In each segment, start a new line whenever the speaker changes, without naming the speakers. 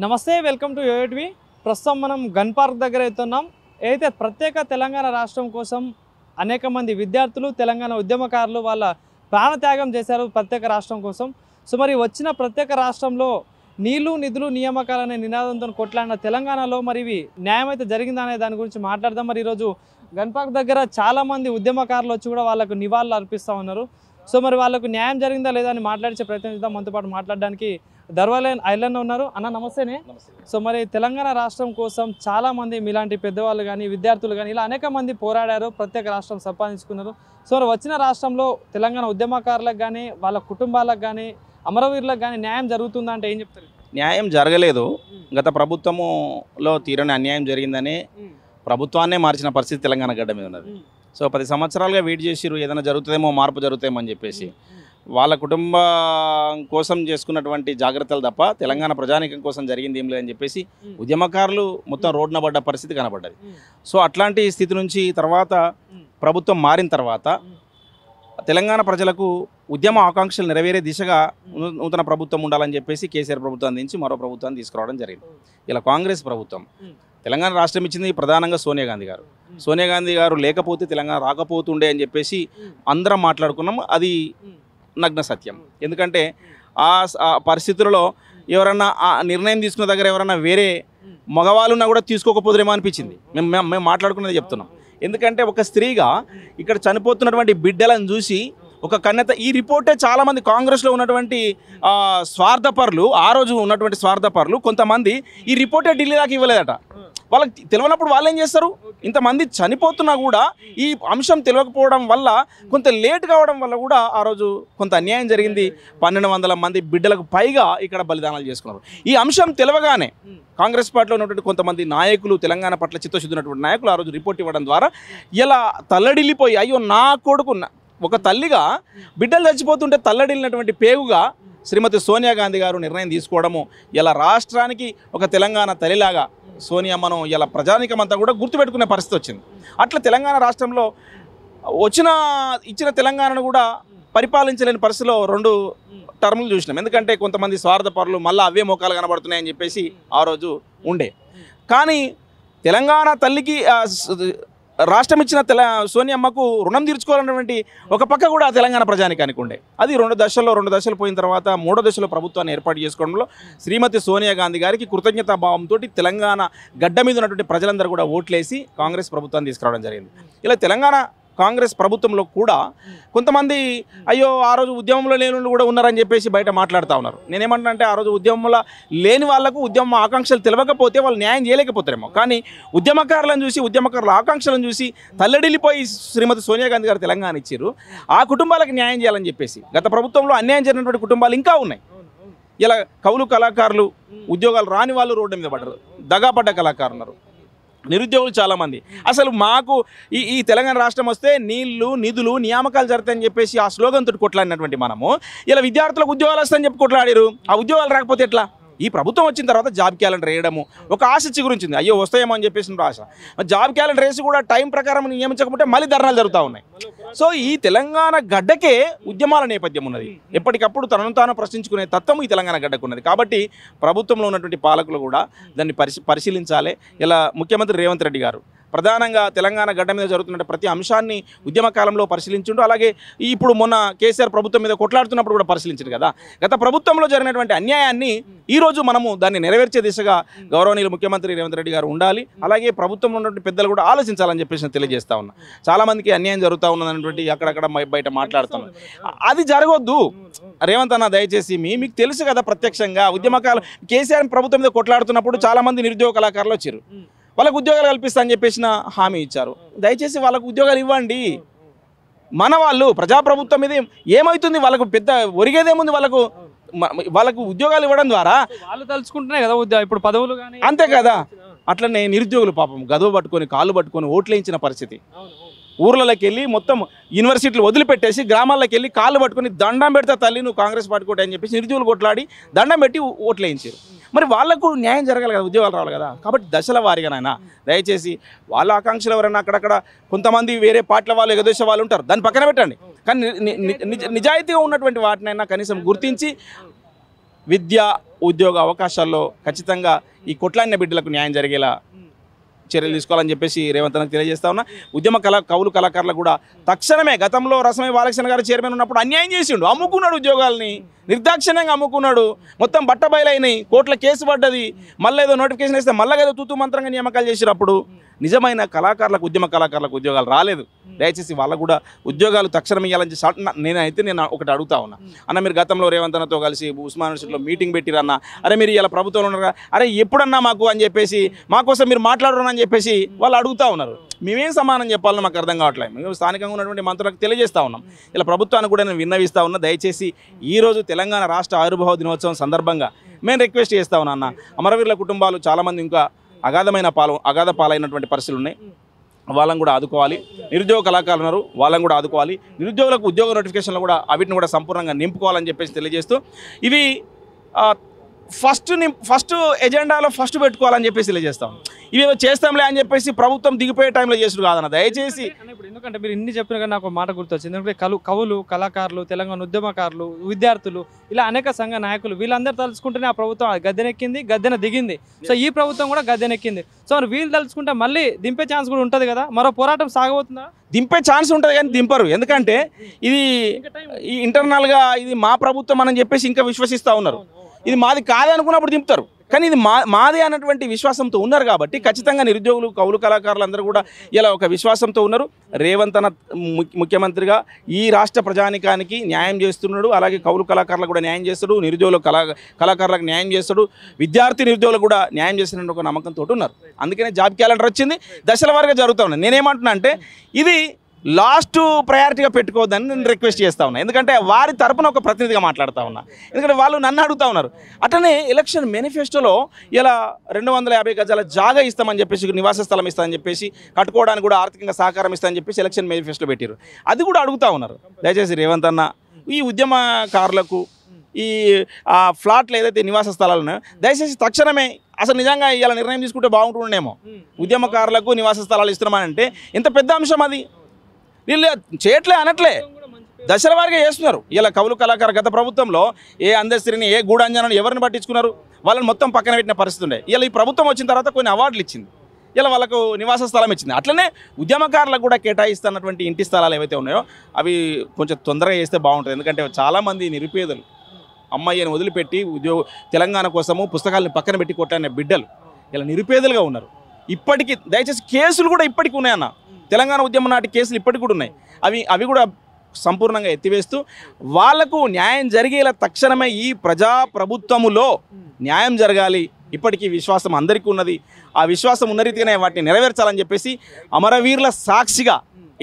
నమస్తే, welcome to యోయోటివి. ప్రస్తుతం మనం గన్ పార్క్ దగ్గర అవుతున్నాం. అయితే ప్రత్యేక తెలంగాణ రాష్ట్రం కోసం అనేక మంది విద్యార్థులు, తెలంగాణ ఉద్యమకారులు వాళ్ళ ప్రాణత్యాగం చేశారు ప్రత్యేక రాష్ట్రం కోసం. సో మరి వచ్చిన ప్రత్యేక రాష్ట్రంలో నీళ్లు నిధులు నియామకాలనే నినాదంతో కొట్లాడిన తెలంగాణలో మరి ఇవి న్యాయం అయితే జరిగిందనే దాని గురించి మాట్లాడదాం. మరి ఈరోజు గన్ పార్క్ దగ్గర చాలామంది ఉద్యమకారులు వచ్చి కూడా వాళ్ళకు నివాళులు అర్పిస్తూ ఉన్నారు. సో మరి వాళ్ళకు న్యాయం జరిగిందా లేదా అని మాట్లాడించే ప్రయత్నం చేద్దాం. మనతో పాటు మాట్లాడడానికి దర్వాలైన్ ఐలాండ్ ఉన్నారు. అన్న నమస్తేనే. సో మరి తెలంగాణ రాష్ట్రం కోసం చాలామంది మీలాంటి పెద్దవాళ్ళు కానీ విద్యార్థులు కానీ ఇలా అనేక మంది పోరాడారు, ప్రత్యేక రాష్ట్రం సంపాదించుకున్నారు. సో మరి వచ్చిన రాష్ట్రంలో తెలంగాణ ఉద్యమకారులకు కానీ వాళ్ళ కుటుంబాలకు కానీ అమరవీరులకు కానీ న్యాయం జరుగుతుందా అంటే ఏం చెప్తారు?
న్యాయం జరగలేదు. గత ప్రభుత్వములో తీరని అన్యాయం జరిగిందని ప్రభుత్వాన్నే మార్చిన పరిస్థితి తెలంగాణ గడ్డ మీద ఉన్నది. సో 10 సంవత్సరాలుగా వెయిట్ చేసిరు, ఏదైనా జరుగుతుందేమో, మార్పు జరుగుతాయేమో అని చెప్పేసి. వాళ్ళ కుటుంబం కోసం చేసుకున్నటువంటి జాగ్రత్తలు తప్ప తెలంగాణ ప్రజానీకం కోసం జరిగింది ఏం లేదని చెప్పేసి ఉద్యమకారులు మొత్తం రోడ్డున పడ్డ పరిస్థితి కనబడ్డది. సో అట్లాంటి స్థితి నుంచి తర్వాత ప్రభుత్వం మారిన తర్వాత తెలంగాణ ప్రజలకు ఉద్యమ ఆకాంక్షలు నెరవేరే దిశగా నూతన ప్రభుత్వం ఉండాలని చెప్పేసి కేసీఆర్ ప్రభుత్వం అందించి మరో ప్రభుత్వాన్ని తీసుకురావడం జరిగింది. ఇలా కాంగ్రెస్ ప్రభుత్వం తెలంగాణ రాష్ట్రం ఇచ్చింది ప్రధానంగా సోనియా గాంధీ గారు. సోనియా గాంధీ గారు లేకపోతే తెలంగాణ రాకపోతుండే అని చెప్పేసి అందరం మాట్లాడుకున్నాం. అది నగ్న సత్యం. ఎందుకంటే ఆ పరిస్థితులలో ఎవరన్నా ఆ నిర్ణయం తీసుకున్న దగ్గర ఎవరన్నా వేరే మగవాళ్ళున్నా కూడా తీసుకోకపోదురేమో అనిపించింది. మేము మాట్లాడుకున్నది చెప్తున్నాం. ఎందుకంటే ఒక స్త్రీగా ఇక్కడ చనిపోతున్నటువంటి బిడ్డలను చూసి ఒక కన్నెత ఈ రిపోర్టే చాలామంది కాంగ్రెస్లో ఉన్నటువంటి స్వార్థపరులు, ఆ రోజు ఉన్నటువంటి స్వార్థపరులు కొంతమంది ఈ రిపోర్టే ఢిల్లీ దాకా ఇవ్వలేదట. వాళ్ళకి తెలియనప్పుడు వాళ్ళు ఏం చేస్తారు? ఇంతమంది చనిపోతున్నా కూడా ఈ అంశం తెలియకపోవడం వల్ల, కొంత లేట్ కావడం వల్ల కూడా ఆ రోజు కొంత అన్యాయం జరిగింది. 1200 మంది బిడ్డలకు పైగా ఇక్కడ బలిదానాలు చేసుకున్నారు. ఈ అంశం తెలియగానే కాంగ్రెస్ పార్టీలో ఉన్నటువంటి కొంతమంది నాయకులు, తెలంగాణ పట్ల చిత్తశుద్ధి ఉన్నటువంటి నాయకులు ఆ రోజు రిపోర్ట్ ఇవ్వడం ద్వారా ఇలా తల్లడిల్లిపోయి, అయ్యో నా కొడుకు, ఒక తల్లిగా బిడ్డలు చచ్చిపోతుంటే తల్లడిల్లినటువంటి పేగుగా శ్రీమతి సోనియా గాంధీ గారు నిర్ణయం తీసుకోవడము, ఇలా రాష్ట్రానికి ఒక తెలంగాణ తల్లిలాగా సోనియమ్మను ఇలా ప్రజానికమంతా కూడా గుర్తుపెట్టుకునే పరిస్థితి వచ్చింది. అట్లా తెలంగాణ రాష్ట్రంలో ఇచ్చిన తెలంగాణను కూడా పరిపాలించలేని పరిస్థితిలో 2 టర్ములు చూసినాం. ఎందుకంటే కొంతమంది స్వార్థపరులు మళ్ళీ అవే మోకాలు కనబడుతున్నాయని చెప్పేసి ఆ రోజు ఉండే. కానీ తెలంగాణ తల్లికి రాష్ట్రం ఇచ్చిన సోనియమ్మకు రుణం తీర్చుకోవాలన్నటువంటి ఒక పక్క కూడా తెలంగాణ ప్రజానికానికి ఉండే. అది 2 దశలు పోయిన తర్వాత 3వ దశలో ప్రభుత్వాన్ని ఏర్పాటు చేసుకోవడంలో శ్రీమతి సోనియా గాంధీ గారికి కృతజ్ఞతాభావంతో తెలంగాణ గడ్డ మీద ఉన్నటువంటి ప్రజలందరూ కూడా ఓట్లేసి కాంగ్రెస్ ప్రభుత్వాన్ని తీసుకురావడం జరిగింది. ఇలా తెలంగాణ కాంగ్రెస్ ప్రభుత్వంలో కూడా కొంతమంది అయ్యో ఆ రోజు ఉద్యమంలో లేని వాళ్ళు కూడా ఉన్నారని చెప్పేసి బయట మాట్లాడుతూ ఉన్నారు. నేనేమంటానంటే ఆ రోజు ఉద్యమంలో లేని వాళ్లకు ఉద్యమ ఆకాంక్షలు తెలియకపోతే వాళ్ళు న్యాయం చేయలేకపోతారేమో. కానీ ఉద్యమకారులను చూసి, ఉద్యమకారుల ఆకాంక్షలను చూసి తల్లడిల్లిపోయి శ్రీమతి సోనియా గాంధీ గారు తెలంగాణ ఇచ్చారు. ఆ కుటుంబాలకు న్యాయం చేయాలని చెప్పేసి గత ప్రభుత్వంలో అన్యాయం జరిగినటువంటి కుటుంబాలు ఇంకా ఉన్నాయి. ఇలా కవులు కళాకారులు, ఉద్యోగాలు రాని వాళ్ళు రోడ్డు మీద పడ్డారు, దగాపడ్డ కళాకారులు ఉన్నారు, నిరుద్యోగులు చాలామంది. అసలు మాకు ఈ తెలంగాణ రాష్ట్రం వస్తే నీళ్లు నిధులు నియామకాలు జరుగుతాయని చెప్పేసి ఆ స్లోగన్ తోటి కొట్లాడినటువంటి మనము ఇలా విద్యార్థులకు ఉద్యోగాలు వస్తాయని చెప్పి కొట్లాడారు. ఆ ఉద్యోగాలు రాకపోతే ఎట్లా? ఈ ప్రభుత్వం వచ్చిన తర్వాత జాబ్ క్యాలెండర్ వేయడము ఒక ఆశ చిగురించింది. అయ్యో వస్తాయేమో అని చెప్పేసి ఆశ. జాబ్ క్యాలెండర్ వేసి కూడా టైం ప్రకారం నియమించకపోతే మళ్ళీ ధర్నాలు జరుగుతూ ఉన్నాయి. సో ఈ తెలంగాణ గడ్డకే ఉద్యమాల నేపథ్యం ఉన్నది. ఎప్పటికప్పుడు తనను తాను ప్రశ్నించుకునే తత్వం ఈ తెలంగాణ గడ్డకు ఉన్నది. కాబట్టి ప్రభుత్వంలో ఉన్నటువంటి పాలకులు కూడా దాన్ని పరిశీలించాలి. ఇలా ముఖ్యమంత్రి రేవంత్ రెడ్డి గారు ప్రధానంగా తెలంగాణ గడ్డ మీద జరుగుతున్న ప్రతి అంశాన్ని ఉద్యమ కాలంలో పరిశీలించుంటూ, అలాగే ఇప్పుడు మొన్న కేసీఆర్ ప్రభుత్వం మీద కొట్లాడుతున్నప్పుడు కూడా పరిశీలించారు కదా. గత ప్రభుత్వంలో జరిగినటువంటి అన్యాయాన్ని ఈరోజు మనము దాన్ని నెరవేర్చే దిశగా గౌరవనీయులు ముఖ్యమంత్రి రేవంత్ రెడ్డి గారు ఉండాలి. అలాగే ప్రభుత్వంలో ఉన్నటువంటి పెద్దలు కూడా ఆలోచించాలని చెప్పేసి తెలియజేస్తా ఉన్నా. చాలామందికి అన్యాయం జరుగుతూ ఉన్నదన్నటువంటి అక్కడక్కడ బయట మాట్లాడుతున్నాం. అది జరగొద్దు. రేవంత్ అన్న దయచేసి మీకు తెలుసు కదా, ప్రత్యక్షంగా ఉద్యమకాలం కేసీఆర్ ప్రభుత్వం మీద కొట్లాడుతున్నప్పుడు చాలామంది నిరుద్యోగ కళాకారులు వచ్చారు. వాళ్ళకు ఉద్యోగాలు కల్పిస్తా అని చెప్పేసిన హామీ ఇచ్చారు. దయచేసి వాళ్ళకు ఉద్యోగాలు ఇవ్వండి. మన వాళ్ళు ప్రజాప్రభుత్వం మీద ఏమవుతుంది? వాళ్ళకు పెద్ద ఒరిగేదేముంది? వాళ్ళకు ఉద్యోగాలు ఇవ్వడం ద్వారా
వాళ్ళు తలుచుకుంటున్నాయి కదా ఇప్పుడు పదవులు కానీ.
అంతే కదా. అట్లనే నిరుద్యోగులు పాపం గదువు పట్టుకొని కాళ్ళు పట్టుకొని ఓట్లేయించిన పరిస్థితి. ఊర్లలోకి వెళ్ళి మొత్తం యూనివర్సిటీలు వదిలిపెట్టేసి గ్రామాల్లోకి వెళ్ళి కాళ్ళు పట్టుకొని దండం పెడతా తల్లి నువ్వు కాంగ్రెస్ పార్టీ కోట అని చెప్పేసి నిరుద్యోగులు కొట్లాడి దండం పెట్టి ఓట్లేయించారు. మరి వాళ్ళకు న్యాయం జరగాలి కదా, ఉద్యోగాలు రావాలి కదా. కాబట్టి దశల వారీగానైనా దయచేసి వాళ్ళ ఆకాంక్షలు ఎవరైనా అక్కడక్కడ కొంతమంది వేరే పార్టీల వాళ్ళు ఎగదోసే వాళ్ళు ఉంటారు, దాన్ని పక్కన పెట్టండి. కానీ నిజాయితీగా ఉన్నటువంటి వాటినైనా కనీసం గుర్తించి విద్య ఉద్యోగ అవకాశాల్లో ఖచ్చితంగా ఈ కొట్లాడిన బిడ్డలకు న్యాయం జరిగేలా చర్యలు తీసుకోవాలని చెప్పేసి రేవంత్ అన్నకు తెలియజేస్తా ఉన్నా. ఉద్యమ కౌలు కళాకారులకు కూడా తక్షణమే, గతంలో రసమై బాలకృష్ణ గారు చైర్మన్ ఉన్నప్పుడు అన్యాయం చేసిండు, అమ్ముకున్నాడు ఉద్యోగాల్ని, నిర్దాక్షిణ్యంగా అమ్ముకున్నాడు, మొత్తం బట్టబయలైనాయి, కోర్టుల కేసు పడ్డది, మళ్ళీ ఏదో నోటిఫికేషన్ ఇస్తే మళ్ళీ ఏదో తూతూ మంత్రంగా నియామకాలు చేసినప్పుడు నిజమైన కళాకారులకు, ఉద్యమ కళాకారులకు ఉద్యోగాలు రాలేదు. దయచేసి వాళ్ళకు కూడా ఉద్యోగాలు తక్షణం ఇవ్వాలని నేను ఒకటి అడుగుతా ఉన్నా. అన్న మీరు గతంలో రేవంత్ అన్నతో కలిసి ఉస్మాన్ యూనివర్సిటీలో మీటింగ్ పెట్టిరన్న, అరే మీరు ఇలా ప్రభుత్వంలో ఉన్నారా, అరే ఎప్పుడన్నా మాకు అని చెప్పేసి మాకోసం మీరు మాట్లాడరు అని చెప్పేసి వాళ్ళు అడుగుతూ ఉన్నారు. మేమేం సమానం చెప్పాలని మాకు అర్థం కావట్లేదు. మేము స్థానికంగా ఉన్నటువంటి మంత్రులకు తెలియజేస్తూ ఉన్నాం. ఇలా ప్రభుత్వానికి కూడా నేను విన్నవిస్తూ ఉన్నా. దయచేసి ఈరోజు తెలంగాణ రాష్ట్ర ఆవిర్భావ దినోత్సవం సందర్భంగా మేము రిక్వెస్ట్ చేస్తా ఉన్నా అన్న, అమరవీరుల కుటుంబాలు చాలామంది ఇంకా అగాధ పాలైనటువంటి పరిస్థితులు ఉన్నాయి, వాళ్ళని కూడా ఆదుకోవాలి. నిరుద్యోగ కళాకారులు ఉన్నారు, వాళ్ళని కూడా ఆదుకోవాలి. నిరుద్యోగులకు ఉద్యోగ నోటిఫికేషన్లు కూడా వీటిని కూడా సంపూర్ణంగా నింపుకోవాలని చెప్పేసి తెలియజేస్తూ ఇవి ఫస్ట్ ఎజెండాలో ఫస్ట్ పెట్టుకోవాలని చెప్పేసి తెలియజేస్తాం. ఇవి చేస్తాంలే అని చెప్పేసి ప్రభుత్వం దిగిపోయే టైంలో చేసుడు కాదన్న. దయచేసి
ఇప్పుడు ఎందుకంటే మీరు ఇన్ని చెప్పిన కానీ నాకు మాట గుర్తొచ్చింది. ఎందుకంటే కవులు, కళాకారులు, తెలంగాణ ఉద్యమకారులు, విద్యార్థులు, ఇలా అనేక సంఘ నాయకులు వీళ్ళందరూ తలుచుకుంటేనే ఆ ప్రభుత్వం గద్దెనెక్కింది, గద్దెన దిగింది. సో ఈ ప్రభుత్వం కూడా గద్దెనెక్కింది. సో మరి వీళ్ళు తలుచుకుంటే మళ్ళీ దింపే ఛాన్స్ కూడా ఉంటుంది కదా, మరో పోరాటం సాగబోతుందా?
దింపే ఛాన్స్ ఉంటుంది కానీ దింపరు. ఎందుకంటే ఇది ఇంటర్నల్గా ఇది మా ప్రభుత్వం అని చెప్పేసి ఇంకా విశ్వసిస్తూ ఉన్నారు. ఇది మాది కాదనుకున్నప్పుడు దింపుతారు, కానీ ఇది మాదే అన్నటువంటి విశ్వాసంతో ఉన్నారు. కాబట్టి ఖచ్చితంగా నిరుద్యోగులు, కౌలు కళాకారులు అందరూ కూడా ఇలా ఒక విశ్వాసంతో ఉన్నారు. రేవంత్ అన్న ముఖ్యమంత్రిగా ఈ రాష్ట్ర ప్రజానికానికి న్యాయం చేస్తున్నాడు, అలాగే కౌలు కళాకారులకు కూడా న్యాయం చేస్తాడు, నిరుద్యోగులు కళాకారులకు న్యాయం చేస్తాడు, విద్యార్థి నిరుద్యోగులకు కూడా న్యాయం చేస్తున్న ఒక నమ్మకంతో ఉన్నారు. అందుకనే జాబ్ క్యాలెండర్ వచ్చింది, దశల వారీగా జరుగుతూ ఉన్నాయి. నేనేమంటున్నా అంటే ఇది లాస్ట్ ప్రయారిటీగా పెట్టుకోవద్దని నేను రిక్వెస్ట్ చేస్తా ఉన్నా. ఎందుకంటే వారి తరపున ఒక ప్రతినిధిగా మాట్లాడుతూ ఉన్నా. ఎందుకంటే వాళ్ళు నన్ను అడుగుతూ ఉన్నారు. అట్లనే ఎలక్షన్ మేనిఫెస్టోలో ఇలా 250 గజాల జాగా ఇస్తామని చెప్పేసి, నివాస స్థలం ఇస్తామని చెప్పేసి, కట్టుకోవడానికి కూడా ఆర్థికంగా సహకారం ఇస్తామని చెప్పేసి ఎలక్షన్ మేనిఫెస్టో పెట్టారు. అది కూడా అడుగుతూ ఉన్నారు. దయచేసి రేవంత్ అన్న ఈ ఉద్యమకారులకు ఈ ఫ్లాట్లు ఏదైతే నివాస స్థలాలు ఉన్నాయో దయచేసి తక్షణమే అసలు నిజంగా ఇలా నిర్ణయం తీసుకుంటే బాగుంటుండేమో. ఉద్యమకారులకు నివాస స్థలాలు ఇస్తున్నామని అంటే ఎంత పెద్ద అంశం అది. వీళ్ళు చేయట్లే అనట్లే, దశల వారిగా చేస్తున్నారు. ఇలా కవులు కళాకారు గత ప్రభుత్వంలో ఏ అందశ్రీని, ఏ గూఢంజనాన్ని ఎవరిని పట్టించుకున్నారు, వాళ్ళని మొత్తం పక్కన పెట్టిన పరిస్థితి ఉండే. ఇలా ఈ ప్రభుత్వం వచ్చిన తర్వాత కొన్ని అవార్డులు ఇచ్చింది, ఇలా వాళ్ళకు నివాస స్థలం ఇచ్చింది. అట్లనే ఉద్యమకారులకు కూడా కేటాయిస్తున్నటువంటి ఇంటి స్థలాలు ఏవైతే ఉన్నాయో అవి కొంచెం తొందరగా చేస్తే బాగుంటుంది. ఎందుకంటే చాలామంది నిరుపేదలు అమ్మాయిని వదిలిపెట్టి తెలంగాణ కోసము పుస్తకాలను పక్కన పెట్టి కొట్టానే బిడ్డలు ఇలా నిరుపేదలుగా ఉన్నారు. ఇప్పటికీ దయచేసి కేసులు కూడా ఇప్పటికీ ఉన్నాయన్న, తెలంగాణ ఉద్యమం నాటి కేసులు ఇప్పటికి కూడా ఉన్నాయి. అవి కూడా సంపూర్ణంగా ఎత్తివేస్తూ వాళ్లకు న్యాయం జరిగేలా తక్షణమే ఈ ప్రభుత్వములో న్యాయం జరగాలి. ఇప్పటికీ విశ్వాసం అందరికీ ఉన్నది. ఆ విశ్వాసం ఉన్న రీతిగానే వాటిని నెరవేర్చాలని చెప్పేసి అమరవీరుల సాక్షిగా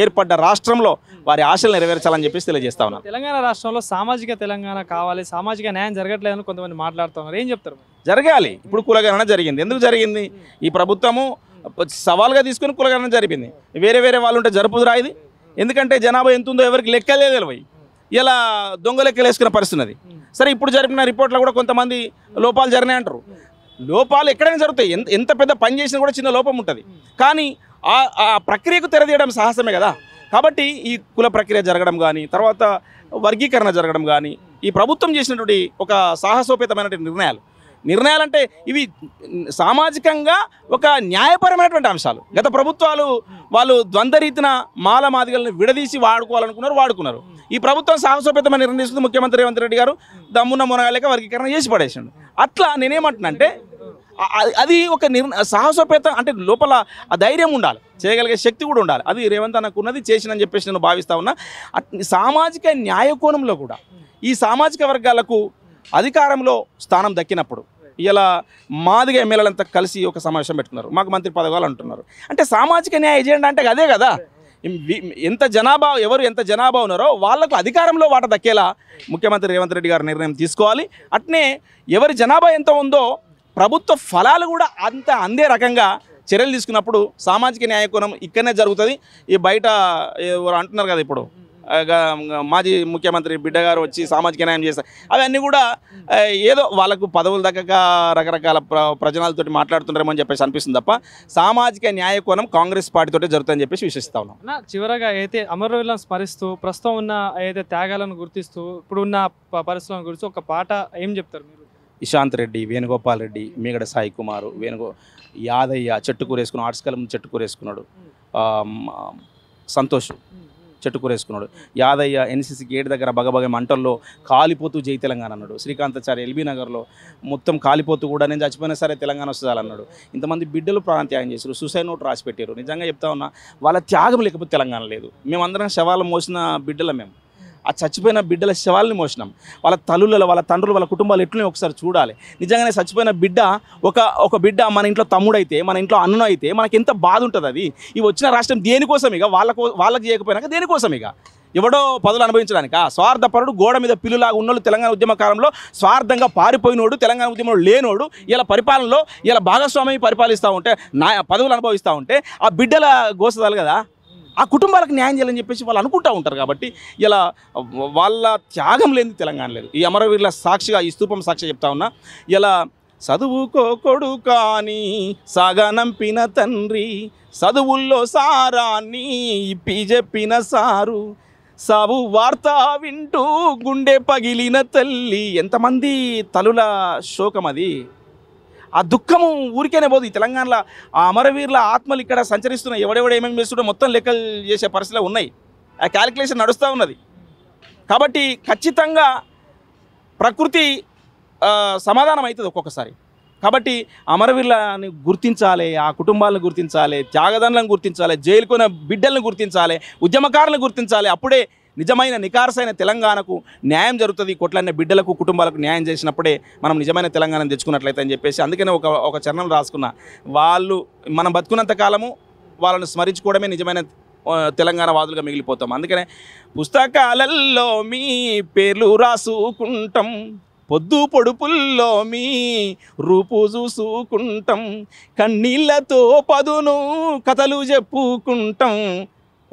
ఏర్పడ్డ రాష్ట్రంలో వారి ఆశలు నెరవేర్చాలని చెప్పేసి తెలియజేస్తా ఉన్నాను.
తెలంగాణ రాష్ట్రంలో సామాజిక తెలంగాణ కావాలి, సామాజిక న్యాయం జరగట్లేదని కొంతమంది మాట్లాడుతున్నారు. ఏం చెప్తారు?
జరగాలి. ఇప్పుడు కులగణన జరిగింది. ఎందుకు జరిగింది? ఈ ప్రభుత్వము సవాల్గా తీసుకుని కులగణన జరిపింది. వేరే వాళ్ళు ఉంటే జరుపుదురా ఇది? ఎందుకంటే జనాభా ఎంత ఉందో ఎవరికి లెక్కలే తెలియదు. ఇలా దొంగ లెక్కలు వేసుకునే పరిస్థితి ఉన్నది. సరే, ఇప్పుడు జరిపిన రిపోర్ట్లో కూడా కొంతమంది లోపాలు జరిగినాయి అంటారు. లోపాలు ఎక్కడైనా జరుగుతాయి. ఎంత పెద్ద పని చేసినా కూడా చిన్న లోపం ఉంటుంది. కానీ ఆ ప్రక్రియకు తెరదీయడం సాహసమే కదా. కాబట్టి ఈ కుల ప్రక్రియ జరగడం కానీ, తర్వాత వర్గీకరణ జరగడం కానీ, ఈ ప్రభుత్వం చేసినటువంటి ఒక సాహసోపేతమైనటువంటి నిర్ణయాలంటే ఇవి సామాజికంగా ఒక న్యాయపరమైనటువంటి అంశాలు. గత ప్రభుత్వాలు వాళ్ళు ద్వంద్వరీతిన మాల మాదిగలను విడదీసి వాడుకున్నారు. ఈ ప్రభుత్వం సాహసోపేతమైన నిర్ణయం తీసుకుంది. ముఖ్యమంత్రి రేవంత్ రెడ్డి గారు దమ్మున్న మునగాలేక వర్గీకరణ చేసి పడేసాడు. అట్లా నేనేమంటున్నా అంటే అది ఒక సాహసోపేతం అంటే లోపల ఆ ధైర్యం ఉండాలి, చేయగలిగే శక్తి కూడా ఉండాలి. అది రేవంత్ అన్నకు ఉన్నది, చేసినని చెప్పేసి నేను భావిస్తా ఉన్నా. సామాజిక న్యాయ కోణంలో కూడా ఈ సామాజిక వర్గాలకు అధికారంలో స్థానం దక్కినప్పుడు ఇలా మాదిగ ఎమ్మెల్యేలంతా కలిసి ఒక సమావేశం పెట్టుకున్నారు. మాకు మంత్రి పదవులు అంటున్నారు. అంటే సామాజిక న్యాయ ఎజెండా అంటే అదే కదా. ఎంత జనాభా ఉన్నారో వాళ్లకు అధికారంలో వాట దక్కేలా ముఖ్యమంత్రి రేవంత్ రెడ్డి గారు నిర్ణయం తీసుకోవాలి. అట్నే ఎవరి జనాభా ఎంత ఉందో ప్రభుత్వ ఫలాలు కూడా అంత అందే రకంగా చర్యలు తీసుకున్నప్పుడు సామాజిక న్యాయ కోణం ఇక్కడనే జరుగుతుంది. ఈ బయట ఎవరు అంటున్నారు కదా, ఇప్పుడు మాజీ ముఖ్యమంత్రి బిడ్డ గారు వచ్చి సామాజిక న్యాయం చేస్తారు, అవన్నీ కూడా ఏదో వాళ్ళకు పదవులు దక్కక రకరకాల ప్రజలతోటి మాట్లాడుతుంటారేమో అని చెప్పేసి అనిపిస్తుంది తప్ప సామాజిక న్యాయ కోణం కాంగ్రెస్ పార్టీతోటే జరుగుతుందని చెప్పేసి విశ్వసిస్తా ఉన్నాం.
చివరగా అయితే అమరవీరులను స్మరిస్తూ ప్రస్తుతం ఉన్న ఏదైతే త్యాగాలను గుర్తిస్తూ ఇప్పుడు ఉన్న పరిస్థితులను గురించి ఒక పాట ఏం చెప్తారు మీరు?
ఇశాంత్ రెడ్డి, వేణుగోపాల్ రెడ్డి, మీగడ సాయి కుమారు, యాదయ్య చెట్టుకూరేసుకున్నాడు, ఆర్ట్స్ కలం చెట్టుకూరేసుకున్నాడు, సంతోష్ చెట్టుకూరేసుకున్నాడు, యాదయ్య ఎన్సీసీ గేట్ దగ్గర బగబగ మంటల్లో కాలిపోతూ జై తెలంగాణ అన్నాడు, శ్రీకాంతాచారి ఎల్బీ నగర్లో మొత్తం కాలిపోతూ కూడా నేను చచ్చిపోయినా సరే తెలంగాణ వస్తుందన్నాడు. ఇంతమంది బిడ్డలు ప్రాణత్యాగం చేశారు, సూసైడ్ నోట్ రాసి పెట్టారు. నిజంగా చెప్తా ఉన్నా, వాళ్ళ త్యాగం లేకపోతే తెలంగాణ లేదు. మేమందరం శవాలు మోసిన బిడ్డల మేము, ఆ చచ్చిపోయిన బిడ్డల శవాలని మోసినాం. వాళ్ళ తల్లుల, వాళ్ళ తండ్రులు, వాళ్ళ కుటుంబాలు ఎట్లనే ఒకసారి చూడాలి. నిజంగానే చచ్చిపోయిన బిడ్డ ఒక బిడ్డ మన ఇంట్లో తమ్ముడైతే, మన ఇంట్లో అన్నను అయితే మనకి ఎంత బాధ ఉంటుంది. అది ఈ వచ్చిన రాష్ట్రం దేనికోసం ఇక వాళ్ళకి చేయకపోయినాక దేనికోసం ఇక ఎవడో పదవులు అనుభవించడానిక? స్వార్థపరుడు, గోడ మీద పిల్లులాగా ఉన్నోళ్ళు తెలంగాణ ఉద్యమకాలంలో స్వార్థంగా పారిపోయినోడు, తెలంగాణ ఉద్యమంలో లేనోడు ఇలా పరిపాలనలో ఇలా భాగస్వామి పరిపాలిస్తూ ఉంటే, పదవులు అనుభవిస్తూ ఉంటే ఆ బిడ్డల గోసదాలు కదా, ఆ కుటుంబాలకు న్యాయం చేయాలని చెప్పేసి వాళ్ళు అనుకుంటూ ఉంటారు. కాబట్టి ఇలా వాళ్ళ త్యాగం లేని తెలంగాణ లేదు. ఈ అమరవీరుల సాక్షిగా, ఈ స్తూపం సాక్షి చెప్తా ఉన్నా, ఇలా చదువుకో కొడుకాని సాగనంపిన తండ్రి, చదువుల్లో సారాన్ని ఇప్పి చెప్పిన సారు, సావు వార్త వింటూ గుండె పగిలిన తల్లి. ఎంతమంది తల్లుల శోకం అది. ఆ దుఃఖము ఊరికేనే పోదు. ఈ తెలంగాణలో ఆ అమరవీరుల ఆత్మలు ఇక్కడ సంచరిస్తున్నాయి. ఎవడెవడు ఏమేమి చేస్తుండో మొత్తం లెక్కలు చేసే పరిస్థితులు ఉన్నాయి. ఆ క్యాలిక్యులేషన్ నడుస్తూ ఉన్నది. కాబట్టి ఖచ్చితంగా ప్రకృతి సమాధానం అవుతుంది ఒక్కొక్కసారి. కాబట్టి అమరవీరులని గుర్తించాలి, ఆ కుటుంబాలను గుర్తించాలి, త్యాగదానులను గుర్తించాలి, జైలుకున్న బిడ్డలను గుర్తించాలి, ఉద్యమకారులను గుర్తించాలి. అప్పుడే నిజమైన నికార్సైన తెలంగాణకు న్యాయం జరుగుతుంది. కోట్లన్న బిడ్డలకు, కుటుంబాలకు న్యాయం చేసినప్పుడే మనం నిజమైన తెలంగాణను తెచ్చుకున్నట్లయితే అని చెప్పేసి అందుకనే ఒక చరణం రాసుకున్నా. వాళ్ళు మనం బతుకున్నంత కాలము వాళ్ళను స్మరించుకోవడమే నిజమైన తెలంగాణ వాదులుగా మిగిలిపోతాం. అందుకనే పుస్తకాలలో మీ పేర్లు రాసుకుంటాం, పొద్దు పొడుపుల్లో మీ రూపు చూసుకుంటాం, కన్నీళ్లతో పదును కథలు చెప్పుకుంటాం.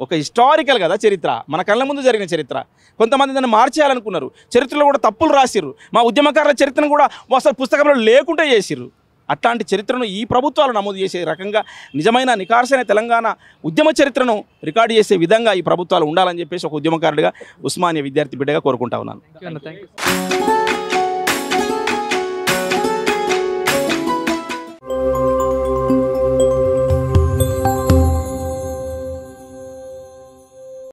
ఒక హిస్టారికల్ కదా చరిత్ర, మన కళ్ళ ముందు జరిగిన చరిత్ర. కొంతమంది దాన్ని మార్చేయాలనుకున్నారు, చరిత్రలో కూడా తప్పులు రాసిర్రు. మా ఉద్యమకారుల చరిత్రను కూడా అసలు పుస్తకంలో లేకుండా చేసిర్రు. అట్లాంటి చరిత్రను ఈ ప్రభుత్వాలు నమోదు చేసే రకంగా నిజమైన నికార్సైన తెలంగాణ ఉద్యమ చరిత్రను రికార్డు చేసే విధంగా ఈ ప్రభుత్వాలు ఉండాలని చెప్పేసి ఒక ఉద్యమకారుడిగా, ఉస్మానియా విద్యార్థి బిడ్డగా కోరుకుంటా ఉన్నాను.
Thank you.